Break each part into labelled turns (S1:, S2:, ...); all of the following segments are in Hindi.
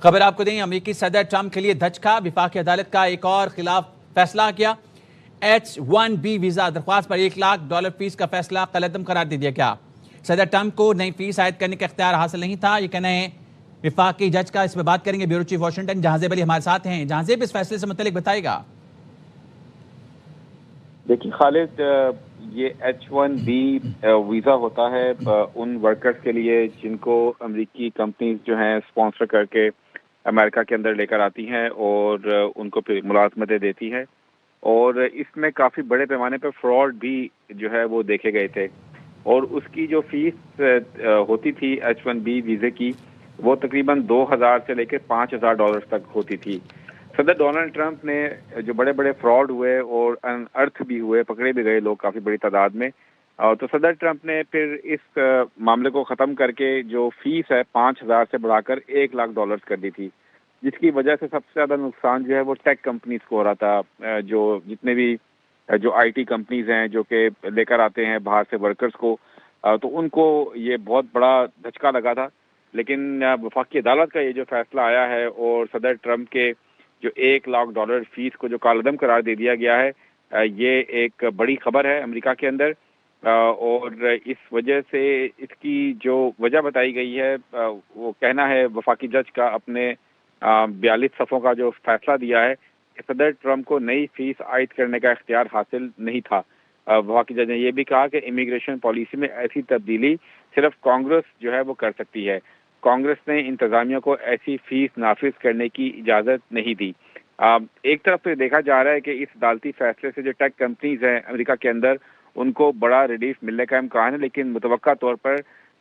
S1: खबर आपको दें, अमेरिकी सदर ट्रंप के लिए धचका। वफाकी अदालत का एक और खिलाफ फैसला किया। H-1B वीजा दरख्वास्त पर $1 लाख फीस का फैसला कलअदम करार दे दिया गया। सदर ट्रंप को नई फीस आयद करने का इख्तियार हासिल नहीं था, ये कहना है वफाकी जज का। इस पर बात करेंगे bureau chief Washington Jahanzeb Ali हमारे साथ हैं। जहांजेब, इस फैसले से मुतालिक बताएगा।
S2: देखिए खालिद, ये H-1B वीज़ा होता है उन वर्कर्स के लिए जिनको अमेरिकी कंपनीज जो हैं स्पॉन्सर करके अमेरिका के अंदर लेकर आती हैं और उनको फिर मुलाजमतें देती हैं। और इसमें काफ़ी बड़े पैमाने पर फ्रॉड भी जो है वो देखे गए थे। और उसकी जो फीस होती थी H-1B वीज़े की, वो तकरीबन 2000 से लेकर $5000 तक होती थी। सदर डोनाल्ड ट्रंप ने जो बड़े बड़े फ्रॉड हुए और अनअर्थ भी हुए, पकड़े भी गए लोग काफ़ी बड़ी तादाद में, तो सदर ट्रंप ने फिर इस मामले को ख़त्म करके जो फीस है 5000 से बढ़ाकर $1 लाख कर दी थी, जिसकी वजह से सबसे ज़्यादा नुकसान जो है वो टेक कंपनीज को हो रहा था। जो जितने भी जो आईटी कंपनीज हैं जो कि लेकर आते हैं बाहर से वर्कर्स को, तो उनको ये बहुत बड़ा धचका लगा था। लेकिन वफाकी अदालत का ये जो फैसला आया है और सदर ट्रंप के जो $1 लाख फीस को जो कालअदम करार दे दिया गया है, ये एक बड़ी खबर है अमेरिका के अंदर। और इस वजह से इसकी जो वजह बताई गई है, वो कहना है वफाकी जज का अपने 42 सफ़ों का जो फैसला दिया है कि सदर ट्रंप को नई फीस आयद करने का इख्तियार हासिल नहीं था। वफाकी जज ने यह भी कहा कि इमिग्रेशन पॉलिसी में ऐसी तब्दीली सिर्फ कांग्रेस जो है वो कर सकती है। कांग्रेस ने इंतजामिया को ऐसी फीस नाफिज करने की इजाज़त नहीं दी। एक तरफ तो देखा जा रहा है कि इस अदालती फैसले से जो टेक कंपनीज हैं अमेरिका के अंदर, उनको बड़ा रिलीफ मिलने का इम्कान है। लेकिन मुतवक्का तौर पर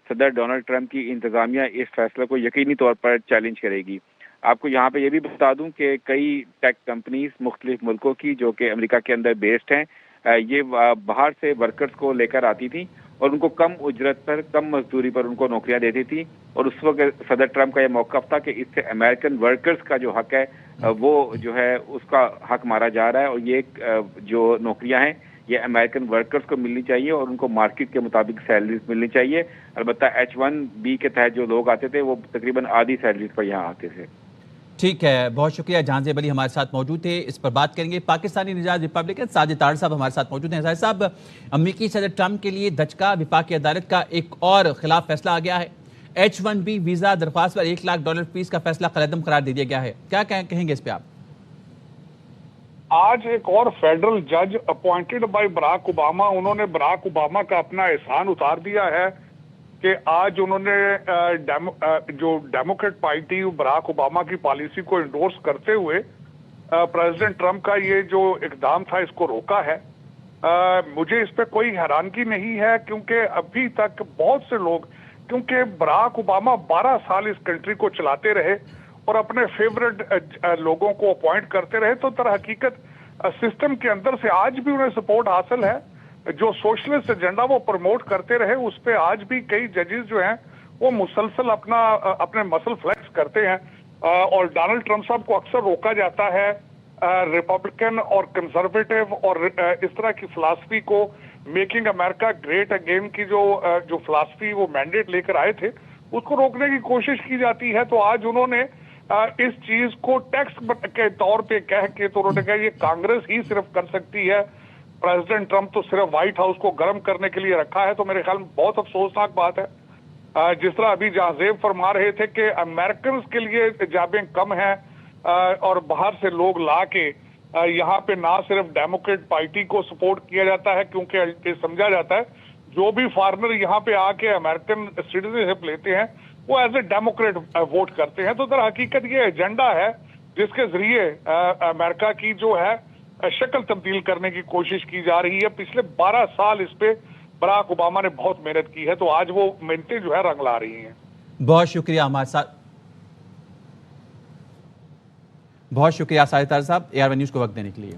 S2: सदर डोनाल्ड ट्रंप की इंतजामिया इस फैसले को यकीनी तौर पर चैलेंज करेगी। आपको यहाँ पे ये भी बता दूं कि कई टेक कंपनीज मुख्तलिफ मुल्कों की जो कि अमेरिका के अंदर बेस्ड हैं, ये बाहर से वर्कर्स को लेकर आती थी और उनको कम उजरत पर, कम मजदूरी पर उनको नौकरियां देती थी। और उस वक्त सदर ट्रंप का यह मौक़िफ़ था कि इससे अमेरिकन वर्कर्स का जो हक है वो जो है उसका हक मारा जा रहा है। और ये जो नौकरियां हैं ये अमेरिकन वर्कर्स को मिलनी चाहिए और उनको मार्केट के मुताबिक सैलरीज मिलनी चाहिए। अलबत्ता H-1B के तहत जो लोग आते थे वो तकरीबन आधी सैलरीज पर यहाँ आते थे।
S1: ठीक है, बहुत शुक्रिया। जहांजेब अली हमारे साथ मौजूद थे। इस पर बात करेंगे। पाकिस्तानी निजात रिपब्लिकन साजिद तार साहब हमारे साथ मौजूद हैं। साहब, अमेरिकी सदर ट्रंप के लिए धचका। वफाकी अदालत का एक और खिलाफ फैसला आ गया है। H-1B वीजा दरख्वास्त पर $1 लाख फीस का फैसला कलअदम करार दे दिया गया है। क्या कहेंगे इस पे आप?
S3: आज एक और फेडरल जज अपॉइंटेड बाय बराक ओबामा, उन्होंने बराक ओबामा का अपना एहसान उतार दिया है कि आज उन्होंने जो डेमोक्रेट पार्टी बराक ओबामा की पॉलिसी को इंडोर्स करते हुए प्रेसिडेंट ट्रंप का ये जो इकदाम था इसको रोका है। मुझे इस पे कोई हैरानगी नहीं है, क्योंकि अभी तक बहुत से लोग, क्योंकि बराक ओबामा 12 साल इस कंट्री को चलाते रहे और अपने फेवरेट लोगों को अपॉइंट करते रहे, तो दर हकीकत सिस्टम के अंदर से आज भी उन्हें सपोर्ट हासिल है। जो सोशलिस्ट एजेंडा वो प्रमोट करते रहे, उस पे आज भी कई जजेस जो हैं वो मुसलसल अपने मसल फ्लेक्स करते हैं। और डोनाल्ड ट्रंप साहब को अक्सर रोका जाता है रिपब्लिकन और कंजर्वेटिव और इस तरह की फिलॉसफी को, मेकिंग अमेरिका ग्रेट अगेन की जो फिलॉसफी वो मैंडेट लेकर आए थे, उसको रोकने की कोशिश की जाती है। तो आज उन्होंने इस चीज को टैक्स के तौर पे कह के, तो उन्होंने कहा ये कांग्रेस ही सिर्फ कर सकती है, प्रेसिडेंट ट्रंप तो सिर्फ व्हाइट हाउस को गर्म करने के लिए रखा है। तो मेरे ख्याल में बहुत अफसोसनाक बात है। जिस तरह अभी जहांजेब फरमा रहे थे कि अमेरिकन के लिए जॉबें कम हैं और बाहर से लोग ला के यहाँ पे ना सिर्फ डेमोक्रेट पार्टी को सपोर्ट किया जाता है, क्योंकि समझा जाता है जो भी फॉरेनर यहाँ पे आके अमेरिकन सिटीजनशिप लेते हैं वो एज ए डेमोक्रेट वोट करते हैं। तो दर हकीकत ये एजेंडा है जिसके जरिए अमेरिका की जो है शक्ल तब्दील करने की कोशिश की जा रही है। पिछले 12 साल इस पे बराक ओबामा ने बहुत मेहनत की है, तो आज वो मेहनतें जो है रंग ला रही हैं।
S1: बहुत शुक्रिया हमारे साथ, बहुत शुक्रिया साजिद तार साहब AR1 न्यूज़ को वक्त देने के लिए।